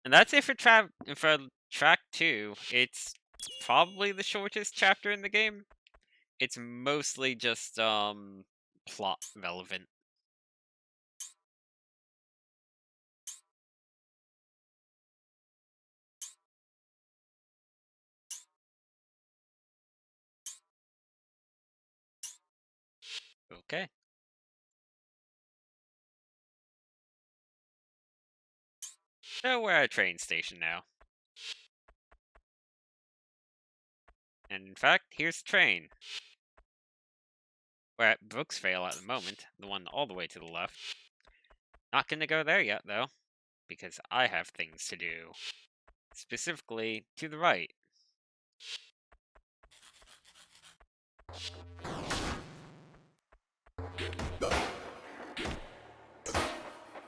And that's it for track 2. It's probably the shortest chapter in the game. It's mostly just plot relevant. Okay. So we're at a train station now. And in fact, here's the train. We're at Brooksvale at the moment, the one all the way to the left. Not gonna go there yet, though, because I have things to do. Specifically, to the right.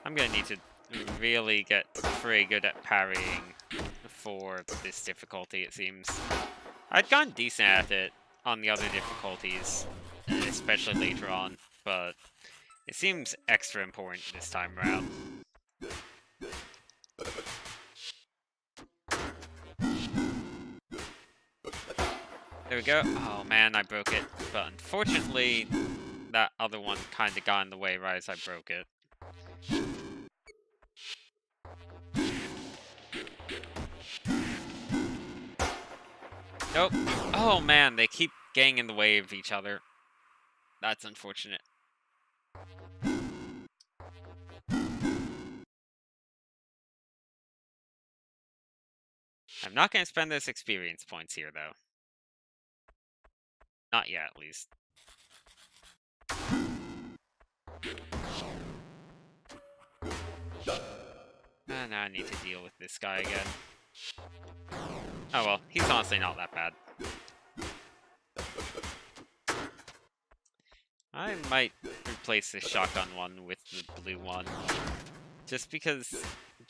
I'm gonna need to really get pretty good at parrying for this difficulty, it seems. I'd gotten decent at it on the other difficulties, especially later on, but it seems extra important this time around. There we go. Oh man, I broke it. But unfortunately, that other one kind of got in the way right as I broke it. Nope. Oh man, they keep getting in the way of each other. That's unfortunate. I'm not going to spend those experience points here, though. Not yet, at least. And now I need to deal with this guy again. Oh well, he's honestly not that bad. I might replace this shotgun one with the blue one. Just because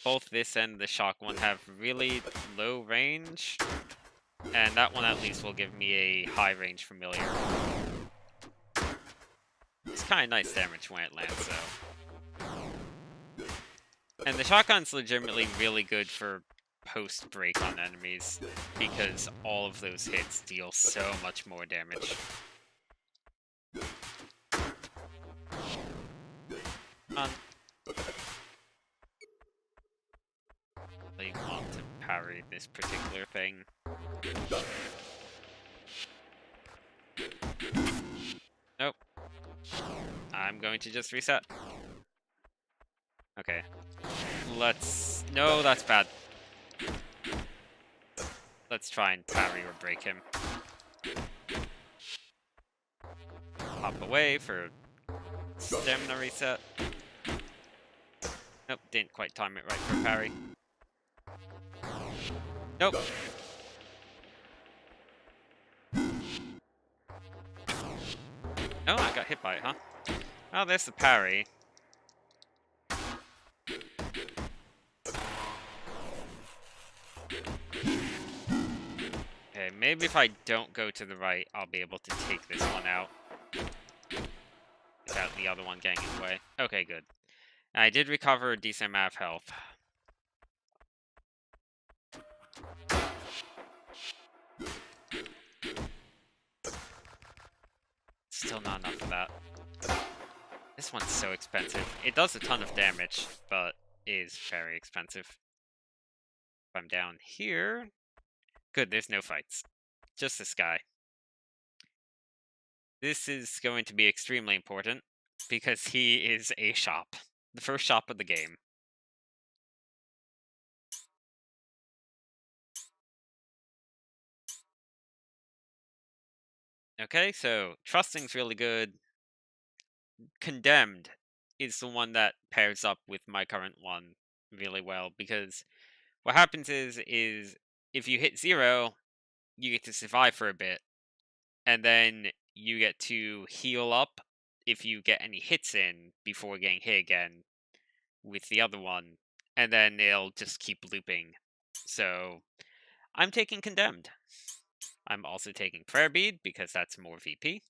both this and the shock one have really low range. And that one at least will give me a high range familiar. It's kind of nice damage when it lands, though. And the shotgun's legitimately really good for post-break on enemies, because all of those hits deal so much more damage. I want to parry this particular thing. Nope. I'm going to just reset. Okay. Let's... No, that's bad. Let's try and parry or break him. Hop away for stamina reset. Nope, didn't quite time it right for a parry. Nope. Oh, I got hit by it, huh? Oh, there's the parry. Okay, maybe if I don't go to the right, I'll be able to take this one out. Without the other one getting in the way. Okay, good. I did recover a decent amount of health. Still not enough of that. This one's so expensive. It does a ton of damage, but is very expensive. If I'm down here... Good, there's no fights. Just this guy. This is going to be extremely important, because he is a shop. The first shop of the game. Okay, so Trusting's really good. Condemned is the one that pairs up with my current one really well, because what happens is if you hit 0, you get to survive for a bit, and then you get to heal up if you get any hits in before getting hit again with the other one, and then it'll just keep looping. So I'm taking Condemned. I'm also taking Prayer Bead because that's more VP.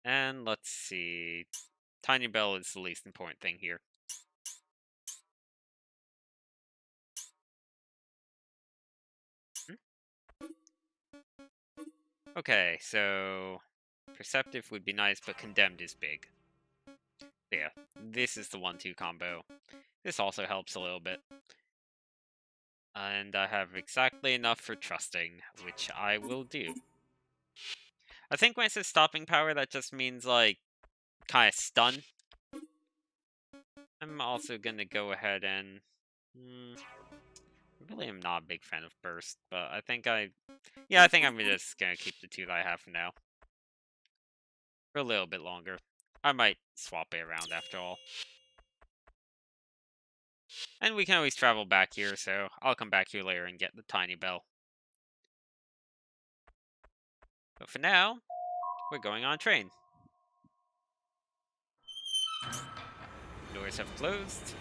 And let's see. Tiny Bell is the least important thing here. Okay, so Perceptive would be nice, but Condemned is big. Yeah, this is the 1-2 combo. This also helps a little bit. And I have exactly enough for Trusting, which I will do. I think when it says Stopping Power, that just means, like, kind of stun. I'm also gonna go ahead and... really am not a big fan of Burst, but I think yeah, I think I'm just gonna keep the 2 that I have for now. For a little bit longer. I might swap it around after all. And we can always travel back here, so I'll come back here later and get the tiny bell. But for now, we're going on a train. Doors have closed.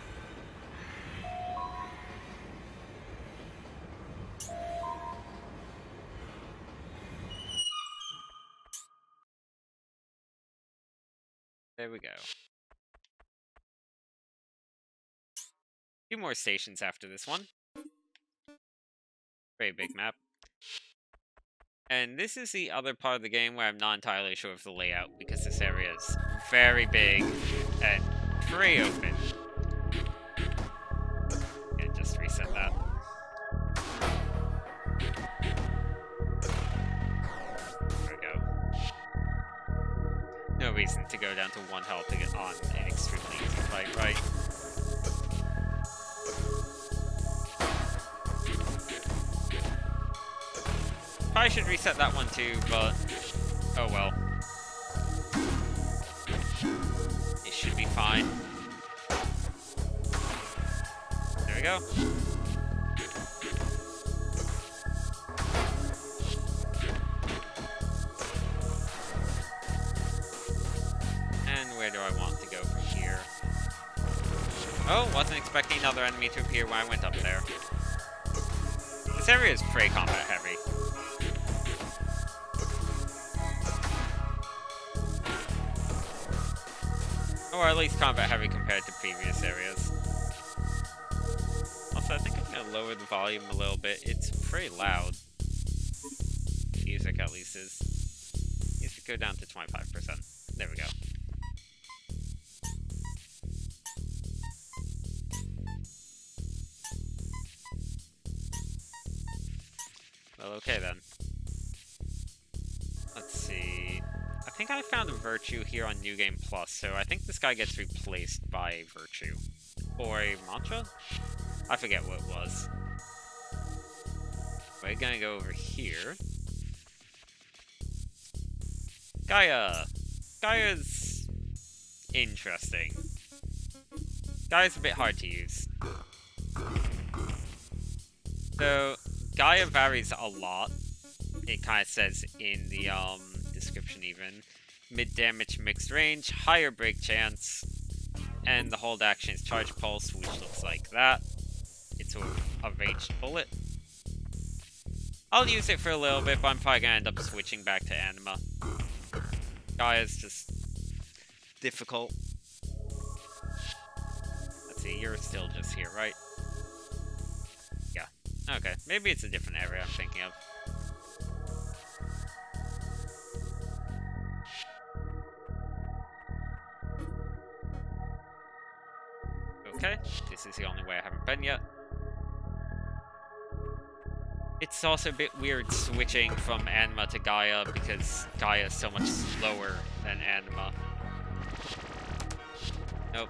There we go. Few more stations after this one. Very big map. And this is the other part of the game where I'm not entirely sure of the layout, because this area is very big and pretty open. And just reset that. There we go. No reason to go down to 1 health to get on an extremely easy fight, right? Probably should reset that one too, but oh well. It should be fine. There we go. And where do I want to go from here? Oh, wasn't expecting another enemy to appear when I went up there. This area is pretty combat heavy. Or at least combat heavy compared to previous areas. Also, I think I'm going to lower the volume a little bit. It's pretty loud. Music at least is. Music go down to 25%. There we go. Well, okay then. Let's see. I think I found a Virtue here on New Game Plus, so I think this guy gets replaced by a Virtue. Or a Mantra? I forget what it was. We're gonna go over here. Gaia! Gaia's interesting. Gaia's a bit hard to use. So, Gaia varies a lot. It kind of says in the description even. Mid-damage, mixed range, higher break chance, and the hold action is Charge Pulse, which looks like that. It's a ranged bullet. I'll use it for a little bit, but I'm probably gonna end up switching back to Anima. Gaia's just difficult. Let's see, you're still just here, right? Yeah. Okay, maybe it's a different area I'm thinking of. Okay, this is the only way I haven't been yet. It's also a bit weird switching from Anima to Gaia because Gaia is so much slower than Anima. Nope.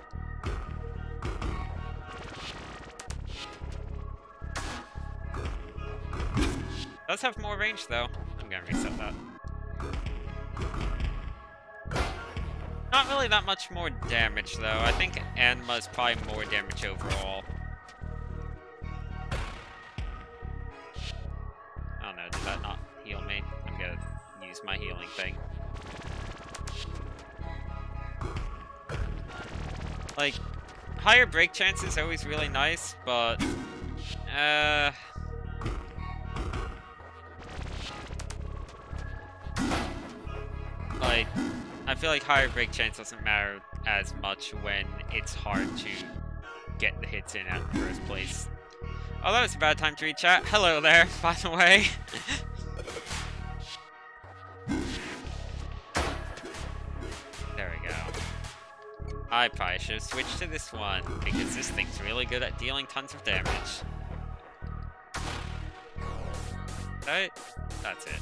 Does have more range though. I'm gonna reset that. Not really that much more damage though. I think Anima is probably more damage overall. Oh no, did that not heal me? I'm gonna use my healing thing. Like, higher break chance is always really nice, but like, I feel like higher break chance doesn't matter as much when it's hard to get the hits in at the first place. Oh, that was a bad time to read chat. Hello there, by the way. I probably should have switched to this one, because this thing's really good at dealing tons of damage. Right? That's it.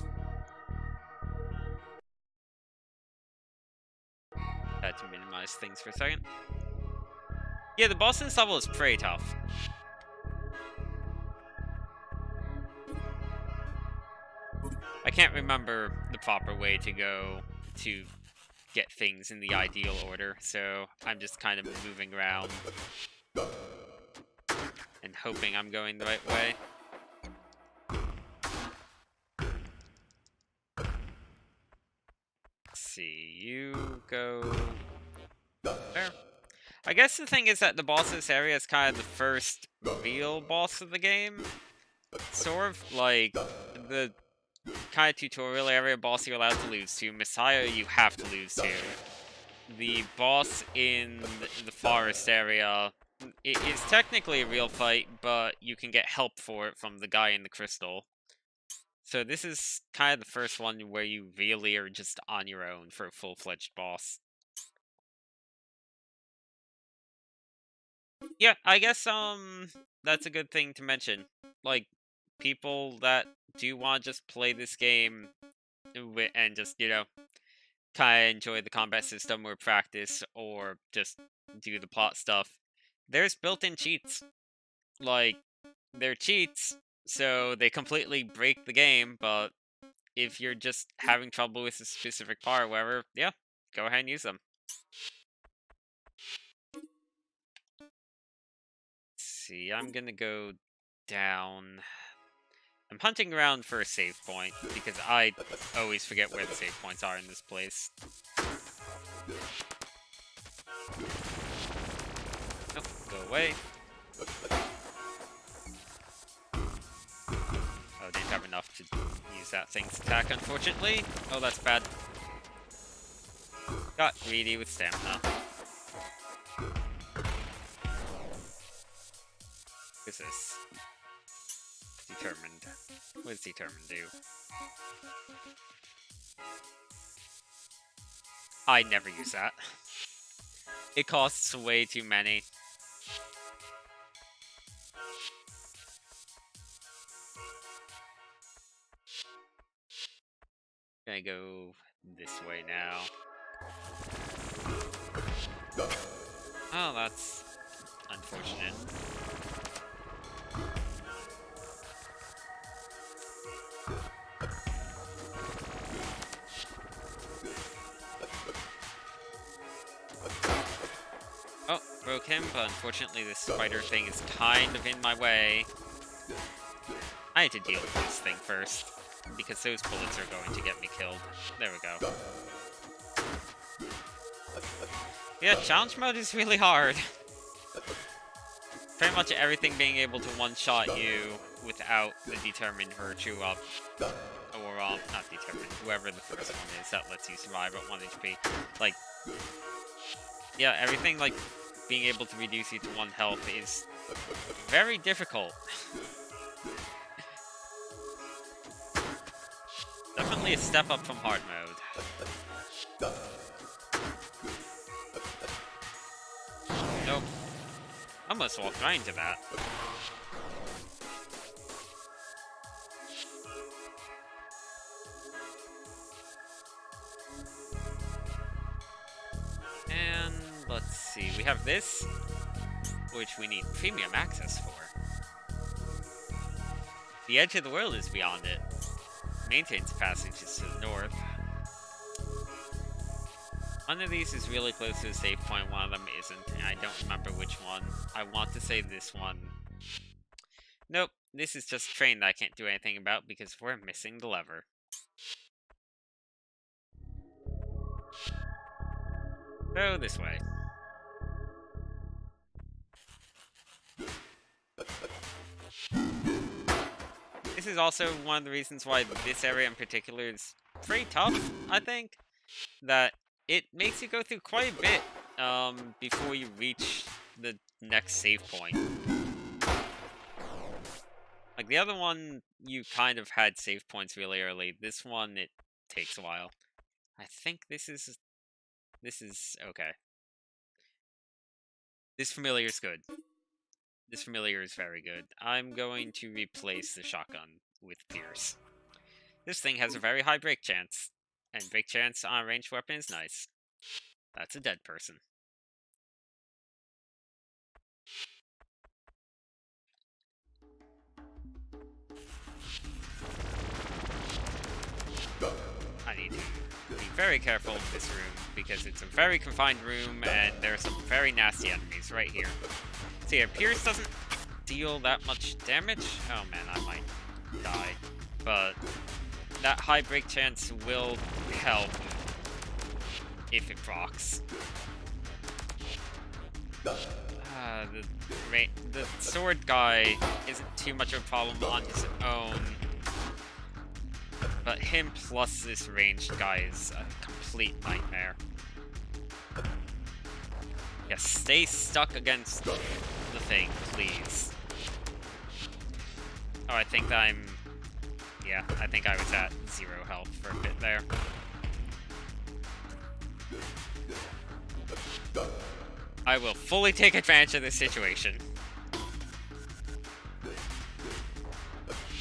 Had to minimize things for a second. Yeah, the boss in this level is pretty tough. I can't remember the proper way to go to get things in the ideal order, so I'm just kind of moving around and hoping I'm going the right way. Let's see, you go there. I guess the thing is that the boss of this area is kind of the first real boss of the game. Sort of like the kind of tutorial area boss you're allowed to lose to. Messiah you have to lose to. The boss in the forest area, it is technically a real fight, but you can get help for it from the guy in the crystal. So this is kind of the first one where you really are just on your own for a full-fledged boss. Yeah, I guess that's a good thing to mention. Like, people that do want to just play this game and just, you know, kind of enjoy the combat system or practice or just do the plot stuff, there's built-in cheats. Like, they're cheats, so they completely break the game, but if you're just having trouble with a specific part or whatever, yeah, go ahead and use them. Let's see, I'm gonna go down. I'm hunting around for a save point, because I always forget where the save points are in this place. Nope, go away. Oh, didn't have enough to use that thing's attack, unfortunately. Oh, that's bad. Got greedy with stamina. What is this? Determined. What does determined do? I never use that. It costs way too many. Gonna go this way now. Oh, that's unfortunate. Oh, broke him, but unfortunately this spider thing is kind of in my way. I need to deal with this thing first, because those bullets are going to get me killed. There we go. Yeah, challenge mode is really hard. Pretty much everything being able to one-shot you without the determined virtue of, or not determined, whoever the first one is that lets you survive at 1 HP. Like, yeah, everything like being able to reduce you to 1 health is very difficult. Definitely a step up from hard mode. Nope. Almost walked right into that. And let's see, we have this, which we need premium access for. The edge of the world is beyond it. Maintains passages to the north. One of these is really close to the save point, one of them isn't, and I don't remember which one. I want to say this one. Nope, this is just a train that I can't do anything about because we're missing the lever. Go this way. This is also one of the reasons why this area in particular is pretty tough, I think. That it makes you go through quite a bit before you reach the next save point. Like, the other one, you kind of had save points really early. This one, it takes a while. I think this is okay. This familiar is good. This familiar is very good. I'm going to replace the shotgun with Pierce. This thing has a very high break chance, and break chance on a ranged weapon is nice. That's a dead person. I need to be very careful in this room, because it's a very confined room, and there are some very nasty enemies right here. See, Pierce doesn't deal that much damage. Oh man, I might die. But that high break chance will help if it procs. The sword guy isn't too much of a problem on his own, but him plus this ranged guy is a complete nightmare. Yeah, stay stuck against the thing, please. Oh, I think I'm... Yeah, I think I was at 0 health for a bit there. I will fully take advantage of this situation.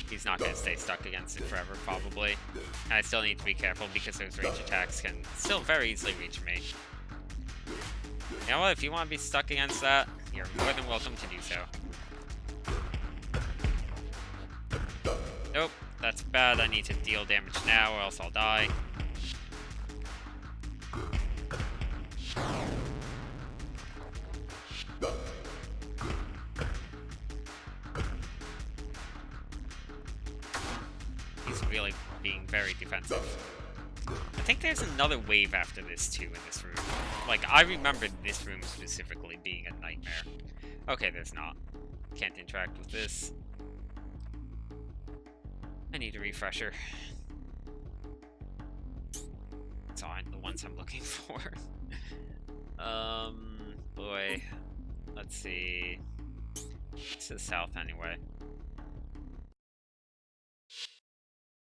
He's not going to stay stuck against it forever, probably. And I still need to be careful because those range attacks can still very easily reach me. You know what? If you want to be stuck against that, you're more than welcome to do so. Nope, that's bad. I need to deal damage now or else I'll die. He's really being very defensive. I think there's another wave after this too in this room. Like, I remember this room specifically being a nightmare. Okay, there's not. Can't interact with this. I need a refresher. These aren't the ones I'm looking for. Boy. Let's see. It's to the south anyway.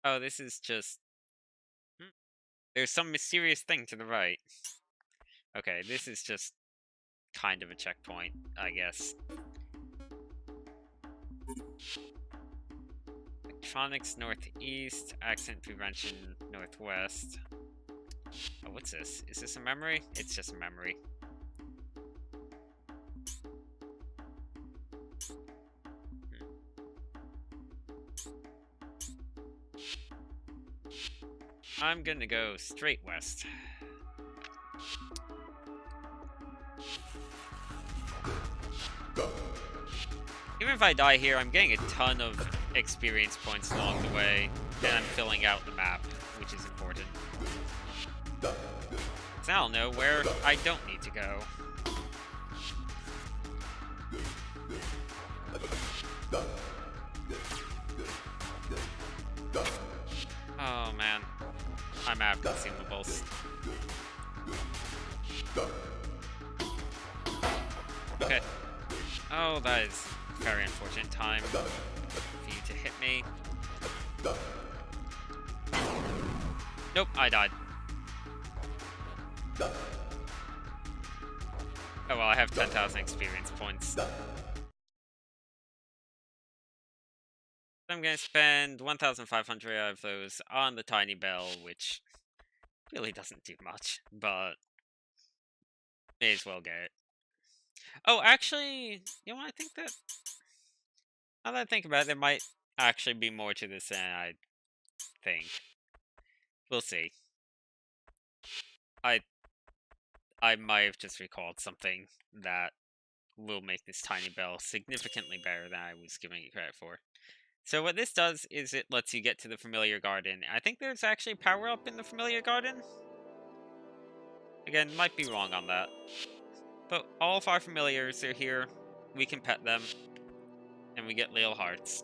Oh, this is just... There's some mysterious thing to the right. Okay, this is just kind of a checkpoint, I guess. Electronics northeast, accent prevention northwest. Oh, what's this? Is this a memory? It's just a memory. I'm gonna go straight west. Even if I die here, I'm getting a ton of experience points along the way, and I'm filling out the map, which is important. So I'll know where I don't need to go. Oh man, I'm out of consumables. Okay. Oh, that is a very unfortunate time for you to hit me. Nope, I died. Oh well, I have 10,000 experience points. I'm gonna spend 1,500 of those on the tiny bell, which really doesn't do much, but may as well get it. Oh, actually, you know what, I think that... Now that I think about it, there might actually be more to this than I think. We'll see. I might have just recalled something that will make this tiny bell significantly better than I was giving it credit for. So what this does is it lets you get to the familiar garden. I think there's actually a power-up in the familiar garden. Again, might be wrong on that. But all of our familiars are here. We can pet them. And we get little hearts.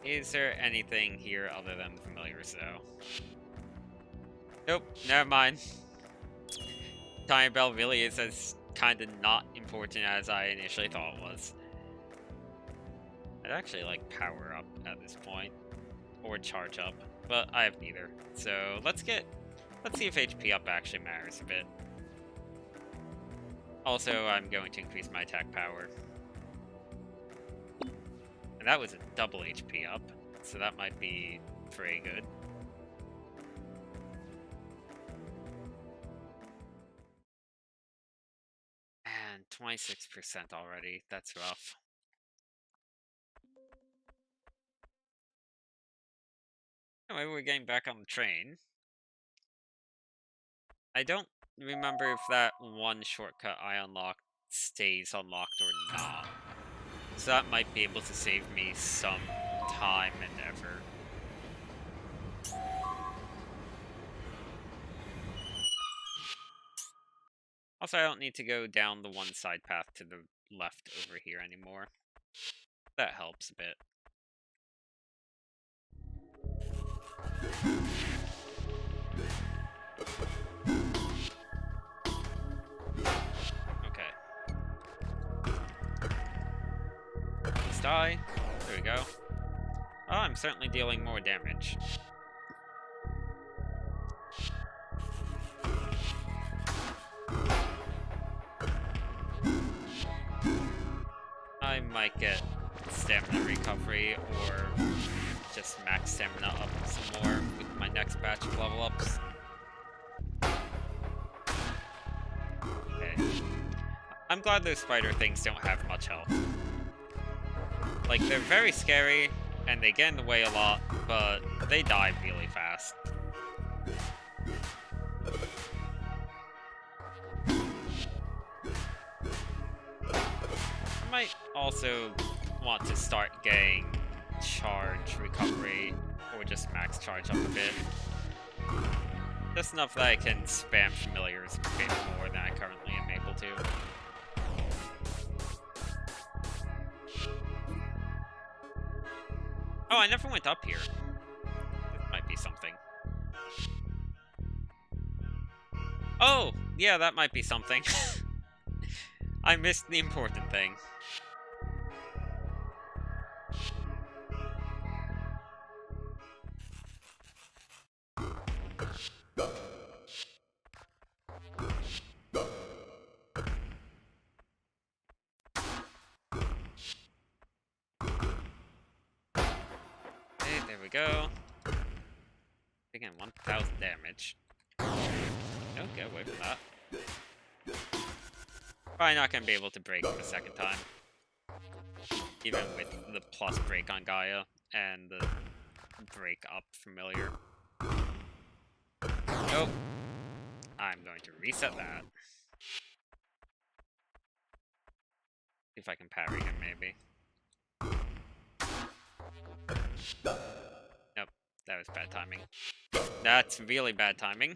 Is there anything here other than the familiars, though? Nope, never mind. Tiny bell really is as kind of not important as I initially thought it was. I'd actually like power up at this point. Or charge up. but I have neither. So let's see if HP up actually matters a bit. Also, I'm going to increase my attack power. And that was a double HP up, so that might be pretty good. And 26% already, that's rough. Anyway, we're getting back on the train. I don't remember if that one shortcut I unlocked stays unlocked or not. So that might be able to save me some time and effort. Also, I don't need to go down the one side path to the left over here anymore. That helps a bit. Okay. Please die. There we go. Oh, I'm certainly dealing more damage. I might get stamina recovery or just max stamina up some more with my next batch of level ups. Okay. I'm glad those spider things don't have much health. Like, they're very scary, and they get in the way a lot, but they die really fast. I might also want to start getting charge recovery, or just max charge up a bit. Just enough that I can spam familiars a bit more than I currently am able to. Oh, I never went up here. This might be something. Oh, yeah, that might be something. I missed the important thing. Okay, there we go. Again, 1,000 damage. No, get away from that. Probably not gonna be able to break him a second time. Even with the plus break on Gaia and the break up familiar. Nope. I'm going to reset that. See if I can parry him, maybe. Nope, that was bad timing. That's really bad timing.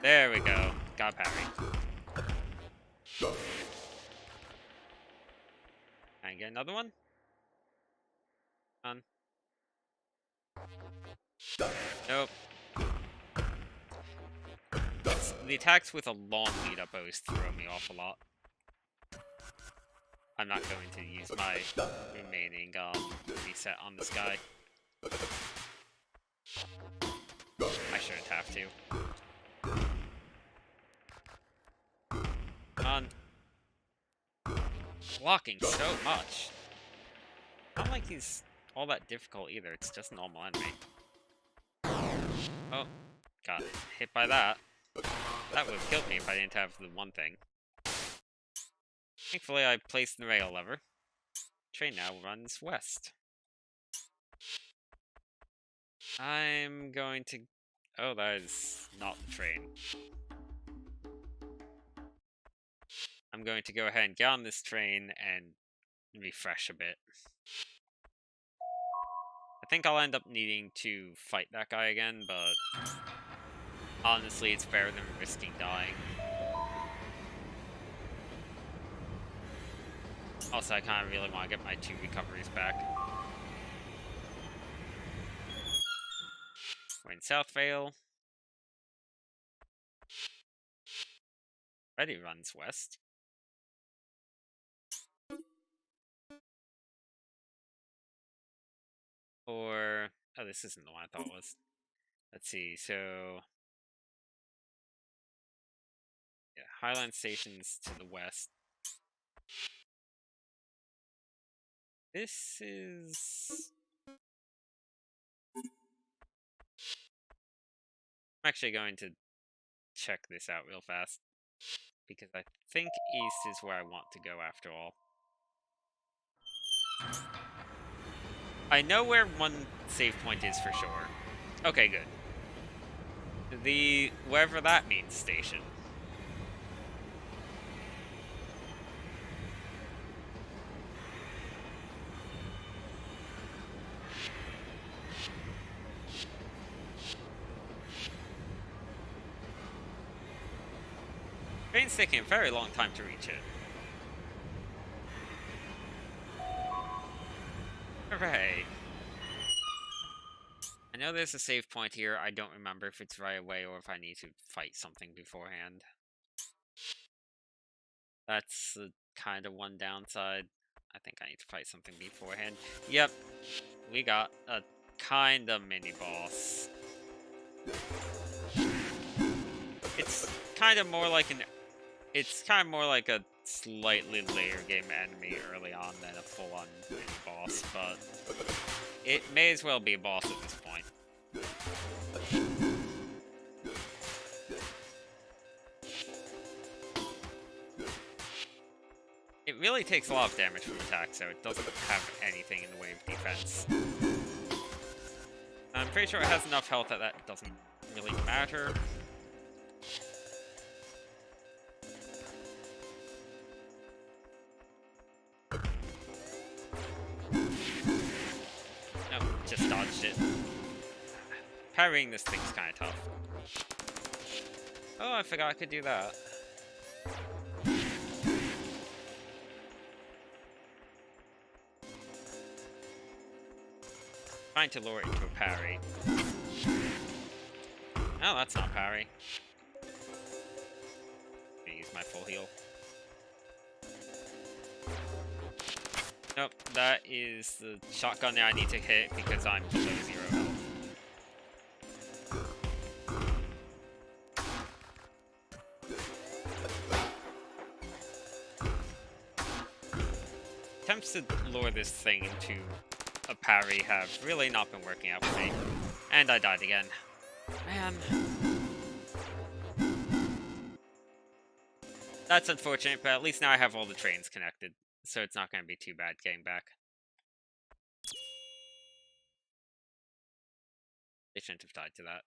There we go. Got parry. Can I get another one? On. Nope. The attacks with a long lead up always throw me off a lot. I'm not going to use my remaining reset on this guy. I shouldn't have to. Come on. Blocking so much. Not like he's all that difficult either, it's just a normal enemy. Oh, got hit by that. That would have killed me if I didn't have the one thing. Thankfully, I placed the rail lever. Train now runs west. I'm going to... Oh, that is not the train. I'm going to go ahead and get on this train and refresh a bit. I think I'll end up needing to fight that guy again, but honestly, it's better than risking dying. Also, I kind of really want to get my 2 recoveries back. We're in South Vale. Ready runs west. Or... Oh, this isn't the one I thought it was. Let's see, so... Yeah, Highland Station's to the west. This is... I'm actually going to check this out real fast, because I think east is where I want to go after all. I know where one save point is for sure. Okay, good. The wherever that means station. Train's taking a very long time to reach it. Hooray. I know there's a save point here. I don't remember if it's right away or if I need to fight something beforehand. That's the kind of one downside. I think I need to fight something beforehand. Yep, we got a kind of mini boss. It's kind of more like a slightly later game enemy early on than a full-on mini boss, but it may as well be a boss at this point. It really takes a lot of damage from attack, so it doesn't have anything in the way of defense. I'm pretty sure it has enough health that doesn't really matter. Nope, just dodged it. Parrying this thing's kind of tough. Oh, I forgot I could do that. Trying to lure it into a parry. Oh, that's not parry. I'm gonna use my full heal. Nope, that is the shotgun that I need to hit because I'm below 0 health. Attempts to lure this thing into a parry have really not been working out for me. And I died again. Man. That's unfortunate, but at least now I have all the trains connected, so it's not going to be too bad getting back. They shouldn't have died to that.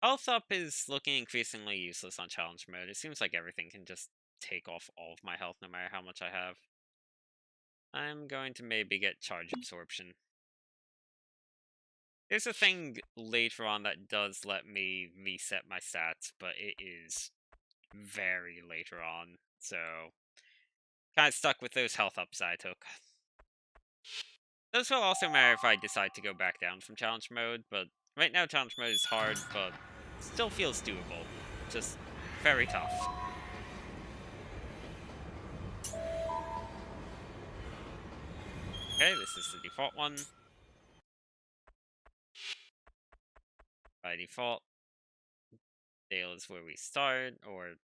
Health up is looking increasingly useless on challenge mode. It seems like everything can just take off all of my health no matter how much I have. I'm going to maybe get charge absorption. There's a thing later on that does let me reset my stats, but it is very later on, so kind of stuck with those health ups I took. Those will also matter if I decide to go back down from challenge mode, but right now challenge mode is hard, but still feels doable. Just very tough. Okay, this is the default one. By default, Dale is where we start, or...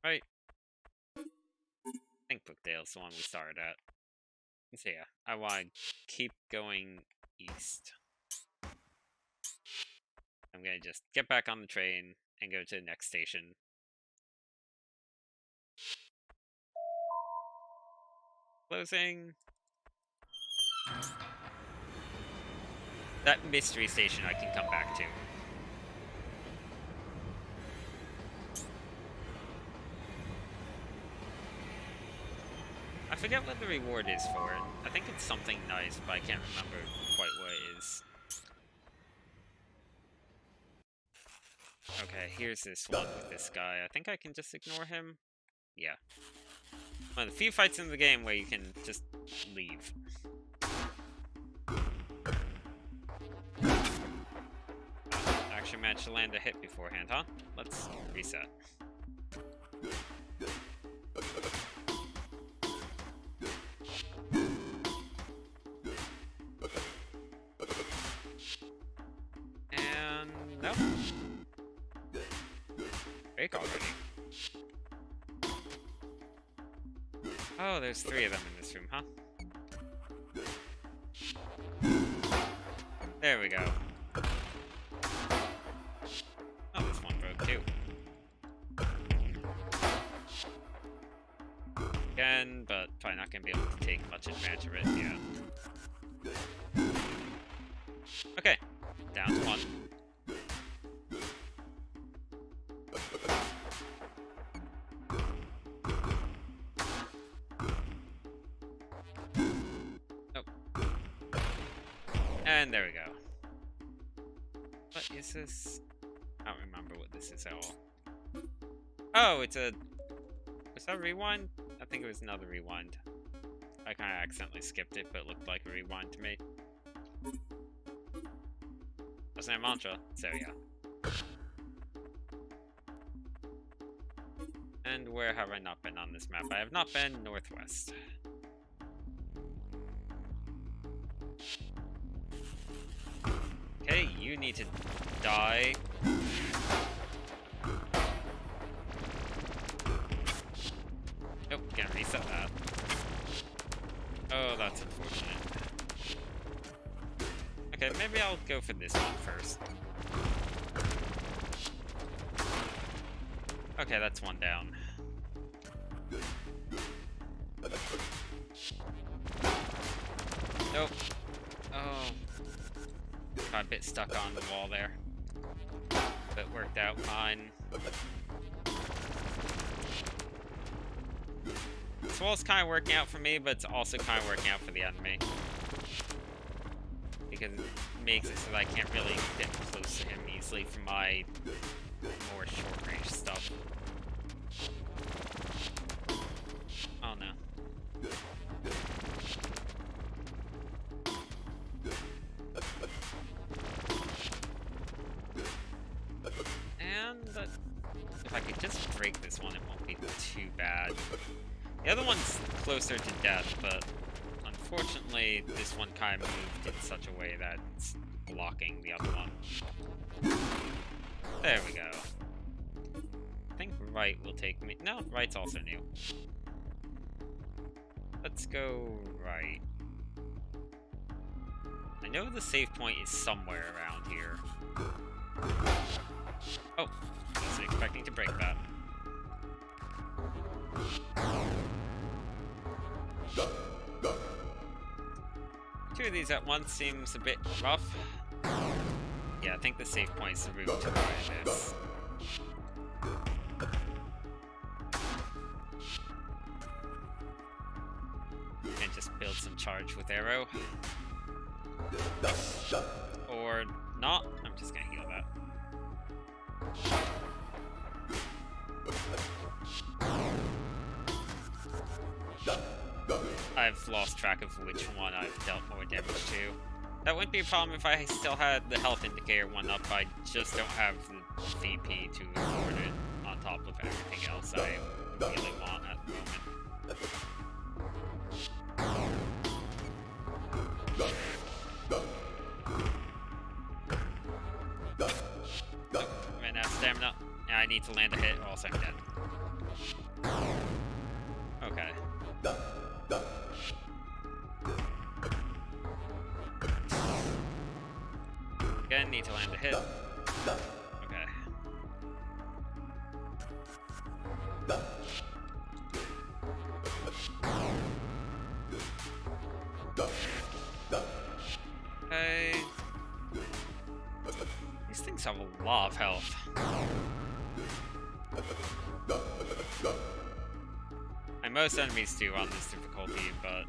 Right? I think Brookdale's the one we started at. So yeah, I want to keep going east. I'm going to just get back on the train and go to the next station. Closing. That mystery station I can come back to. I forget what the reward is for it. I think it's something nice, but I can't remember quite what it is. Okay, here's this one with this guy. I think I can just ignore him. Yeah. One of the few fights in the game where you can just leave. Actually managed to land a hit beforehand, huh? Let's reset. Oh, there's 3 of them in this room, huh? There we go. Oh, this one broke too. Again, but probably not gonna be able to take much advantage of it, yeah. Okay, down to 1. Oh. And there we go. What is this? I don't remember what this is at all. Oh, it's a... Was that a rewind? I think it was another rewind. I kind of accidentally skipped it, but it looked like a rewind to me. Wasn't it a mantra? So yeah. And where have I not been on this map? I have not been northwest. Okay, you need to die. Nope, can't reset that. Oh, that's unfortunate. Okay, maybe I'll go for this one first. Okay, that's 1 down. Nope. Oh. Got a bit stuck on the wall there. But worked out fine. This wall's kind of working out for me, but it's also kind of working out for the enemy. Because it makes it so that I can't really get close to him easily for my more short-range stuff. Oh no. And if I could just break this one, it won't be too bad. The other one's closer to death, but unfortunately, this one kind of moved in such a way that it's blocking the other one. There we go. I think right will take me... No, right's also new. Let's go right. I know the save point is somewhere around here. Oh, I wasn't expecting to break that. Two of these at once seems a bit rough. Yeah, I think the save point is the route to where it is. And just build some charge with arrow. Or not. I'm just gonna heal that. I've lost track of which one I've dealt more damage to. That wouldn't be a problem if I still had the health indicator one up. I just don't have the VP to afford it on top of everything else I really want at the moment. I ran out of stamina. Now I need to land a hit or else I'm dead. Okay. Again, need to land a hit. Okay. Okay. These things have a lot of health. And most enemies do on this difficulty, but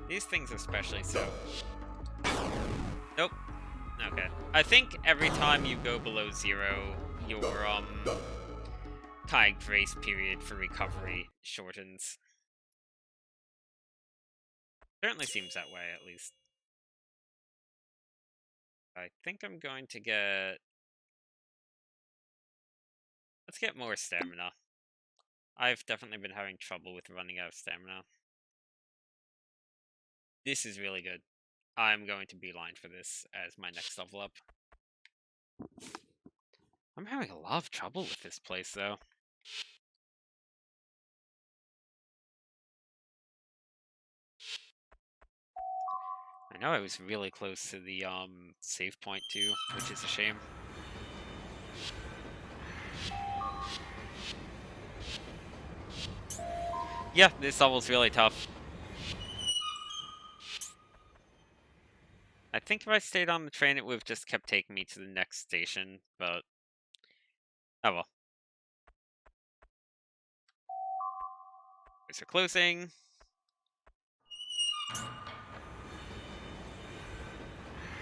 these things especially so. Nope. Okay. I think every time you go below 0, your kind of grace period for recovery shortens. Certainly seems that way, at least. I think I'm going to get... Let's get more stamina. I've definitely been having trouble with running out of stamina. This is really good. I'm going to beeline for this as my next level up. I'm having a lot of trouble with this place, though. I know I was really close to the save point too, which is a shame. Yeah, this level's really tough. I think if I stayed on the train, it would have just kept taking me to the next station, but oh well. Doors are closing.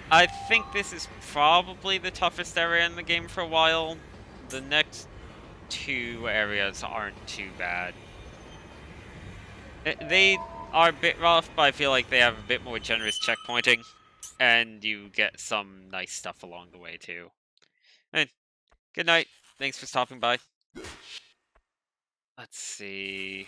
I think this is probably the toughest area in the game for a while. The next two areas aren't too bad. They are a bit rough, but I feel like they have a bit more generous checkpointing, and you get some nice stuff along the way too. And good night. Thanks for stopping by. Let's see.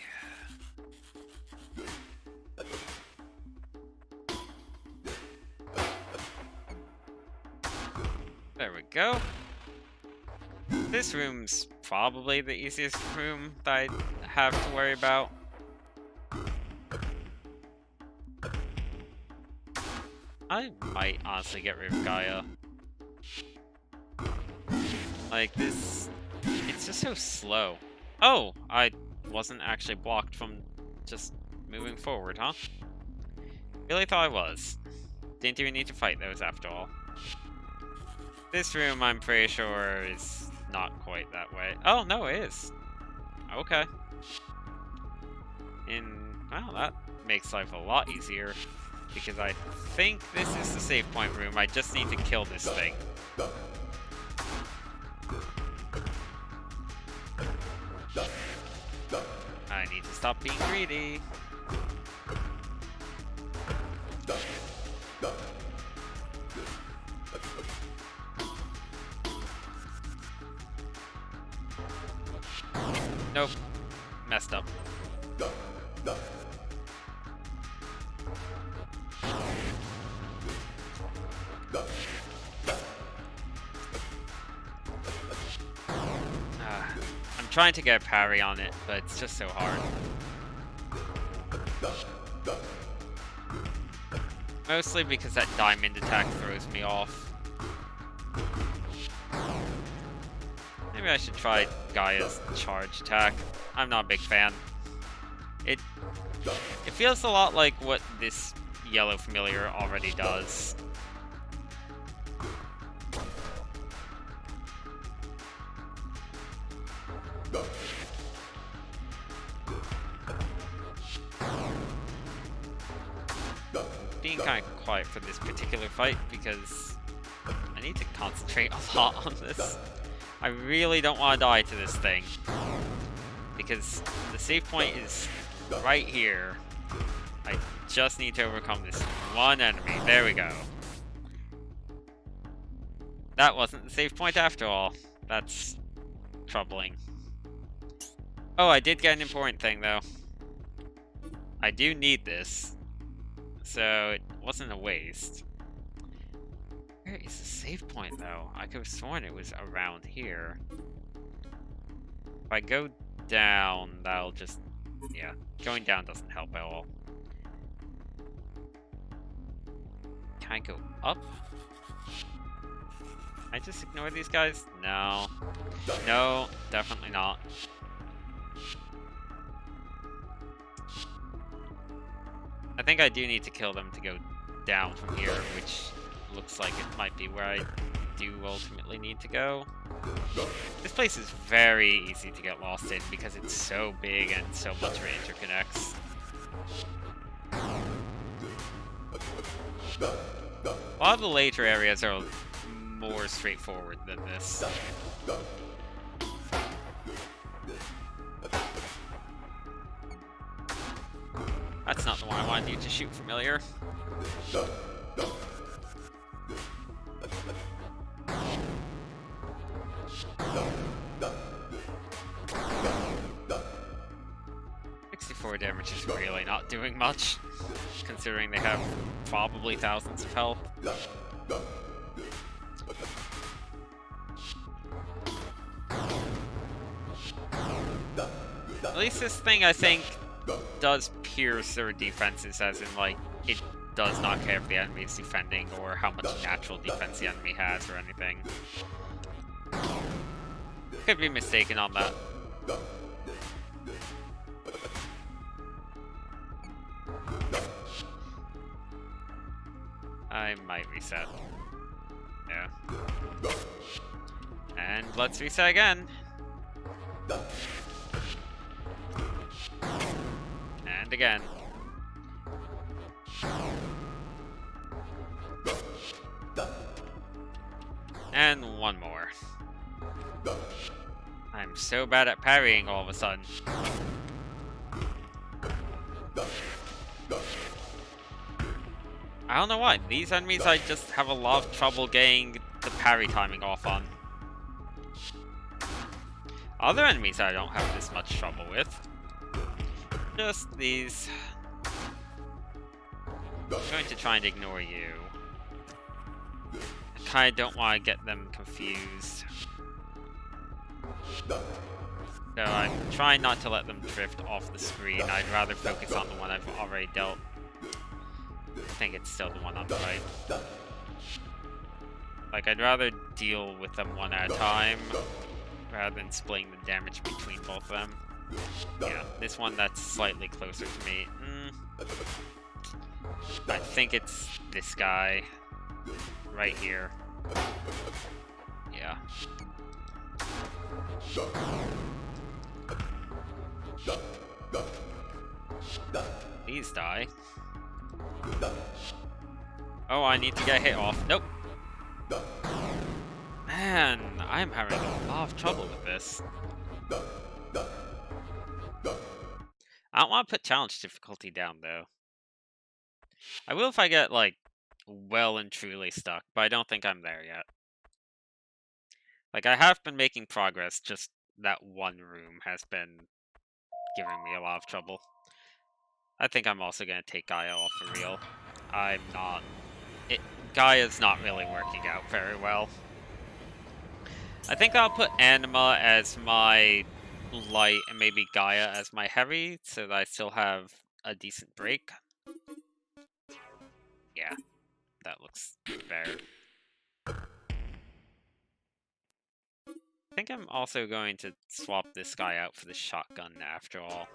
There we go. This room's probably the easiest room that I have to worry about. I might honestly get rid of Gaia. Like this, it's just so slow. Oh, I wasn't actually blocked from just moving forward, huh? Really thought I was. Didn't even need to fight those after all. This room, I'm pretty sure, is not quite that way. Oh, no, it is. Okay. Well, that makes life a lot easier. Because I think this is the save point room. I just need to kill this thing. I need to stop being greedy. Nope. Messed up. I'm trying to get a parry on it, but it's just so hard. Mostly because that diamond attack throws me off. Maybe I should try Gaia's charge attack. I'm not a big fan. It feels a lot like what this yellow familiar already does. Being kind of quiet for this particular fight because I need to concentrate a lot on this. I really don't want to die to this thing because the save point is right here. I just need to overcome this one enemy. There we go. That wasn't the save point after all. That's troubling. Oh, I did get an important thing though. I do need this. So it wasn't a waste. Where is the save point though? I could have sworn it was around here. If I go down, that'll just... yeah, going down doesn't help at all. Can I go up? I just ignore these guys? No. No, definitely not. I think I do need to kill them to go down from here, which looks like it might be where I do ultimately need to go. This place is very easy to get lost in because it's so big and so much of it interconnects. A lot of the later areas are more straightforward than this. That's not the one I wanted you to shoot, familiar. Damage is really not doing much, considering they have probably thousands of health. At least this thing, I think, does pierce their defenses, as in, like, it does not care if the enemy is defending or how much natural defense the enemy has or anything. Could be mistaken on that. I might reset. Yeah. And let's reset again. And again. And one more. I'm so bad at parrying all of a sudden. I don't know why. These enemies I just have a lot of trouble getting the parry timing off on. Other enemies I don't have this much trouble with. Just these. I'm going to try and ignore you. I kinda don't want to get them confused. So I'm trying not to let them drift off the screen. I'd rather focus on the one I've already dealt. I think it's still the one on the right. Like, I'd rather deal with them one at a time rather than splitting the damage between both of them. Yeah, this one that's slightly closer to me. I think it's this guy right here. Yeah. Please die. Oh, I need to get hit off. Nope. Man, I'm having a lot of trouble with this. I don't want to put challenge difficulty down, though. I will if I get, like, well and truly stuck, but I don't think I'm there yet. Like, I have been making progress, just that one room has been giving me a lot of trouble. I think I'm also going to take Gaia off for real. I'm not... Gaia's not really working out very well. I think I'll put Anima as my light and maybe Gaia as my heavy, so that I still have a decent break. Yeah, that looks fair. I think I'm also going to swap this guy out for the shotgun after all.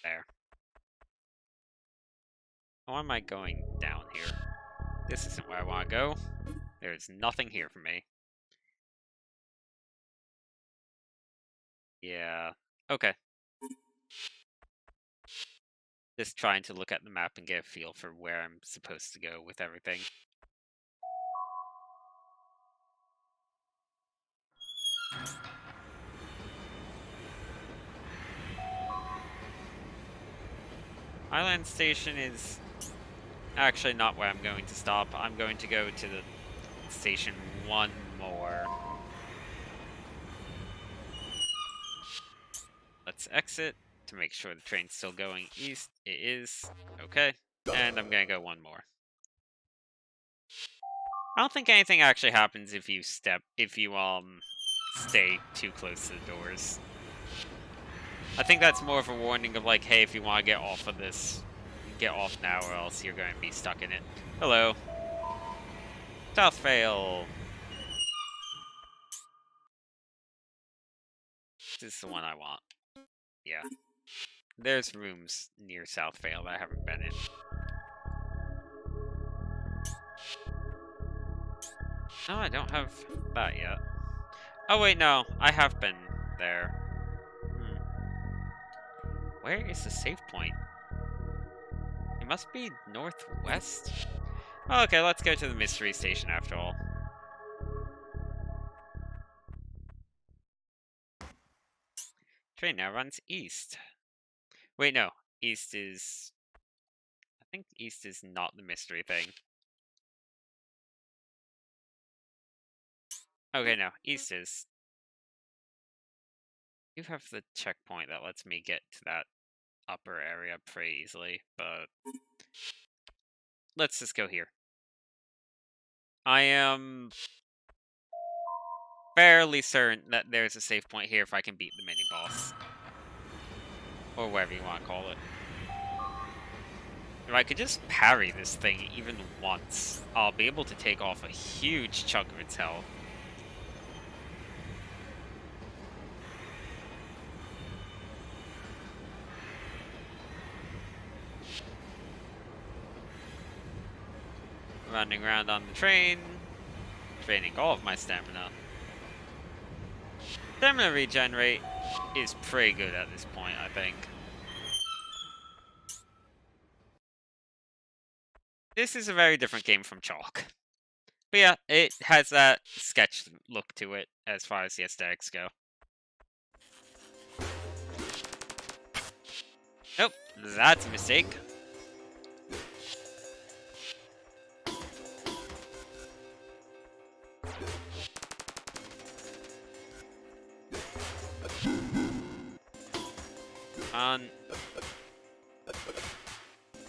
There. Why am I going down here? This isn't where I want to go. There's nothing here for me. Yeah. Okay. Just trying to look at the map and get a feel for where I'm supposed to go with everything. Island Station is actually not where I'm going to stop. I'm going to go to the station one more. Let's exit to make sure the train's still going east. It is. Okay. And I'm gonna go one more. I don't think anything actually happens if you stay too close to the doors. I think that's more of a warning of like, hey, if you want to get off of this, get off now or else you're going to be stuck in it. Hello. Southvale. This is the one I want. Yeah. There's rooms near Southvale that I haven't been in. No, I don't have that yet. Oh wait, no. I have been there. Where is the save point? It must be northwest? Oh, okay, let's go to the mystery station after all. Train now runs east. Wait, no. East is... I think east is not the mystery thing. Okay, no. East is... You have the checkpoint that lets me get to that upper area pretty easily, but... Let's just go here. I am... fairly certain that there's a save point here if I can beat the mini-boss. Or whatever you want to call it. If I could just parry this thing even once, I'll be able to take off a huge chunk of its health. Running around on the train, draining all of my stamina. Stamina regenerate is pretty good at this point, I think. This is a very different game from Chalk. But yeah, it has that sketch look to it as far as the aesthetics go. Nope, that's a mistake.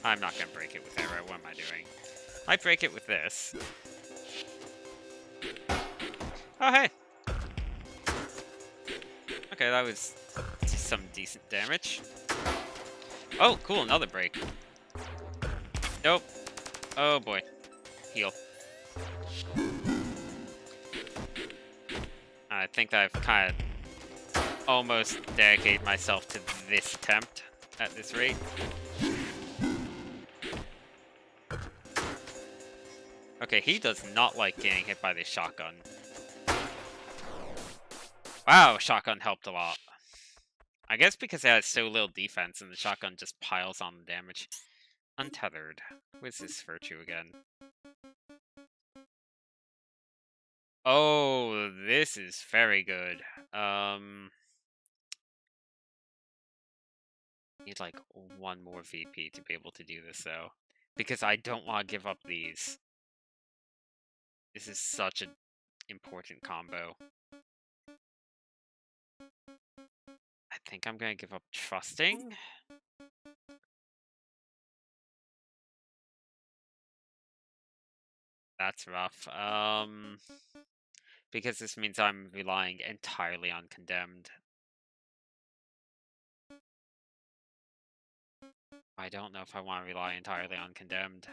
I'm not gonna break it with arrow, what am I doing? I break it with this. Oh, hey! Okay, that was some decent damage. Oh, cool, another break. Nope. Oh boy. Heal. I think I've kind of almost dedicated myself to this attempt at this rate. Okay, he does not like getting hit by this shotgun. Wow, shotgun helped a lot. I guess because it has so little defense and the shotgun just piles on the damage. Untethered. What's this virtue again? Oh, this is very good. Need like one more VP to be able to do this though. Because I don't want to give up these. This is such an important combo. I think I'm gonna give up trusting. That's rough. Because this means I'm relying entirely on condemned. I don't know if I want to rely entirely on condemned.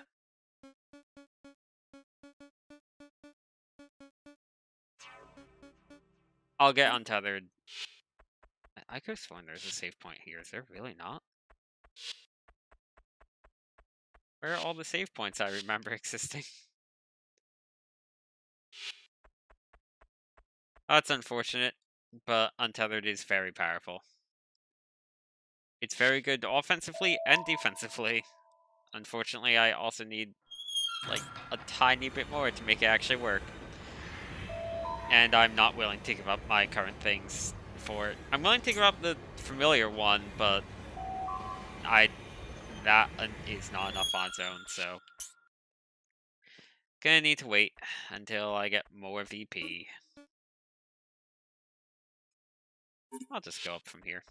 I'll get untethered. I could have sworn there's a save point here. Is there really not? Where are all the save points I remember existing? That's unfortunate, but untethered is very powerful. It's very good offensively and defensively. Unfortunately, I also need like a tiny bit more to make it actually work. And I'm not willing to give up my current things for it. I'm willing to give up the familiar one, but that is not enough on its own, so gonna need to wait until I get more VP. I'll just go up from here.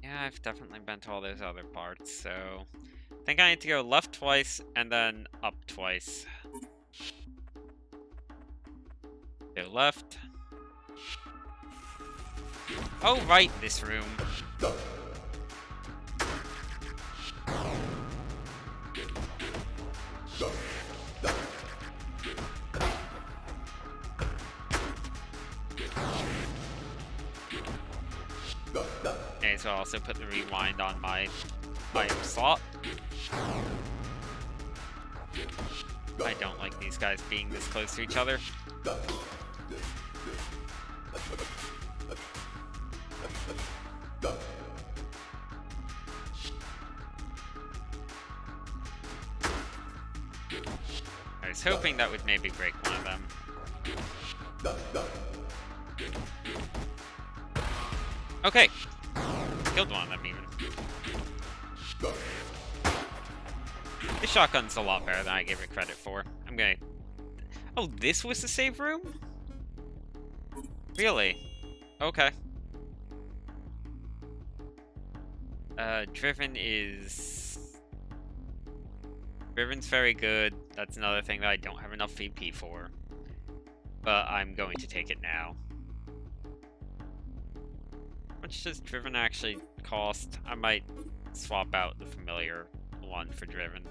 Yeah, I've definitely been to all those other parts, so I think I need to go left twice and then up twice. Go left. Oh, right, this room. Okay, so I'll also put the rewind on my item slot. I don't like these guys being this close to each other. I was hoping that would maybe break one of them. Okay. Killed one of them even. This shotgun's a lot better than I gave it credit for. I'm gonna... Oh, this was the save room? Really? Okay. Driven is... Driven's very good. That's another thing that I don't have enough VP for. but I'm going to take it now. How much does Driven actually cost? I might swap out the familiar one for Driven.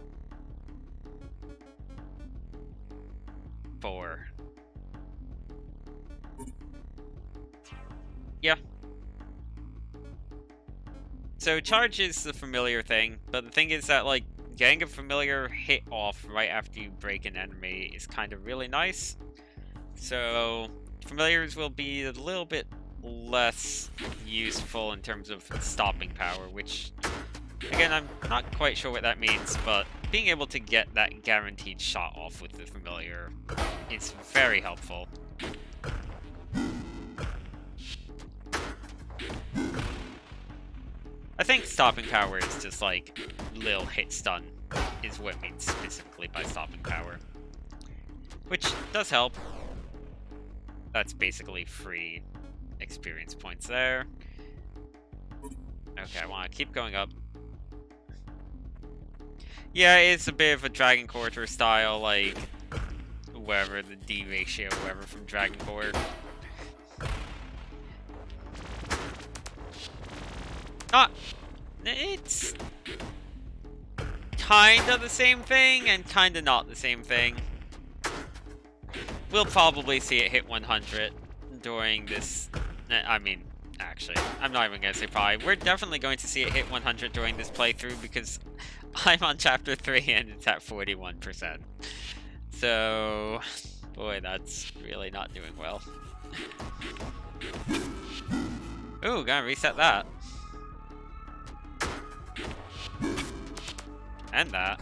4. Yeah. So charge is the familiar thing, but the thing is that, like, getting a familiar hit off right after you break an enemy is kind of really nice. So familiars will be a little bit less useful in terms of stopping power, which, again, I'm not quite sure what that means, but being able to get that guaranteed shot off with the familiar is very helpful. I think stopping power is just like little hit stun is what it means specifically by stopping power, which does help. That's basically free experience points there. Okay, I want to keep going up. Yeah, it's a bit of a Dragon Quarter style, like, whatever, the D ratio, whatever, from Dragon Core. It's kinda the same thing, and kinda not the same thing. We'll probably see it hit 100 during this... I mean, actually, I'm not even gonna say probably. We're definitely going to see it hit 100 during this playthrough, because I'm on Chapter 3 and it's at 41%. So... boy, that's really not doing well. Ooh, gotta reset that. And that.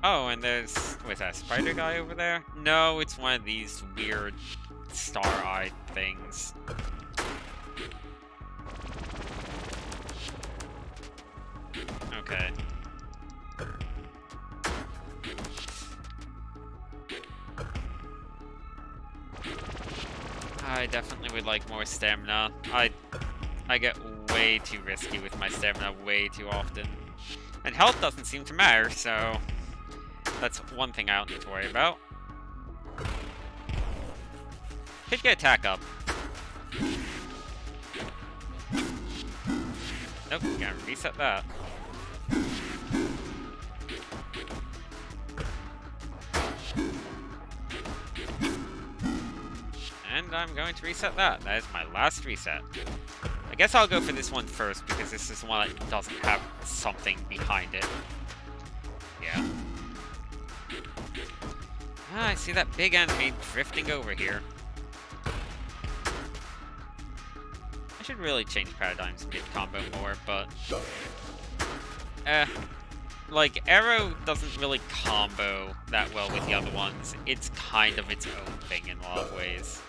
Oh, and there's... wait, that spider guy over there? No, it's one of these weird star-eyed things. Okay. I definitely would like more stamina. I get way too risky with my stamina way too often. And health doesn't seem to matter, so that's one thing I don't need to worry about. Could get attack up. Nope, gotta reset that. And I'm going to reset that. That is my last reset. I guess I'll go for this one first, because this is one that doesn't have something behind it. Yeah. Ah, I see that big enemy drifting over here. I should really change paradigms mid-combo more, but... like, Arrow doesn't really combo that well with the other ones. It's kind of its own thing in a lot of ways.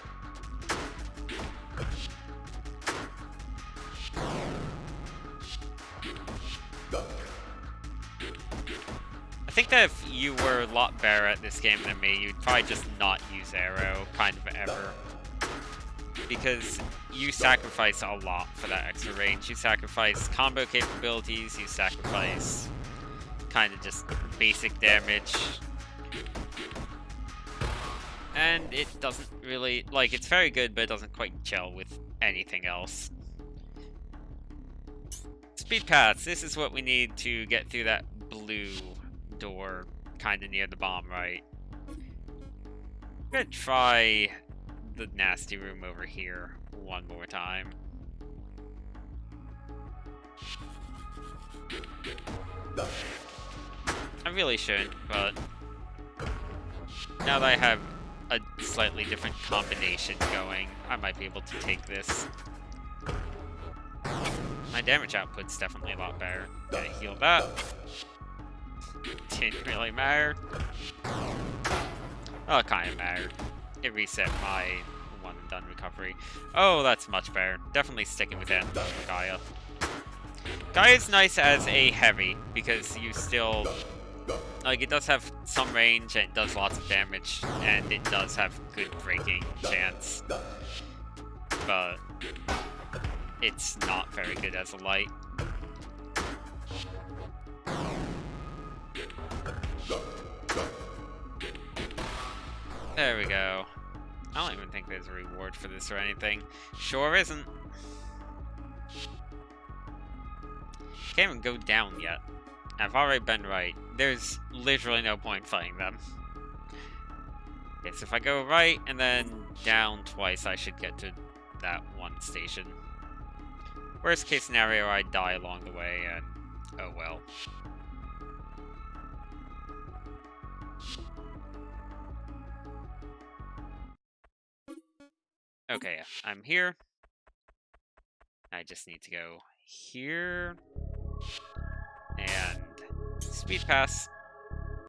I think that if you were a lot better at this game than me, you'd probably just not use Arrow, kind of ever. Because you sacrifice a lot for that extra range. You sacrifice combo capabilities, you sacrifice kind of just basic damage. And it doesn't really, like, it's very good, but it doesn't quite gel with anything else. Speed paths, this is what we need to get through that blue door kind of near the bomb, right? I'm gonna try the nasty room over here one more time. I really shouldn't, but now that I have a slightly different combination going, I might be able to take this. My damage output's definitely a lot better. Gotta heal that. Didn't really matter. Oh, it kind of mattered. It reset my one and done recovery. Oh, that's much better. Definitely sticking with Gaia. Gaia's nice as a heavy, because you still... like, it does have some range, and it does lots of damage, and it does have good breaking chance. But it's not very good as a light. There we go. I don't even think there's a reward for this or anything. Sure isn't. Can't even go down yet. I've already been right. There's literally no point fighting them. Okay, so if I go right and then down twice, I should get to that one station. Worst case scenario, I die along the way, and oh well. Okay, I'm here. I just need to go here. And speed pass.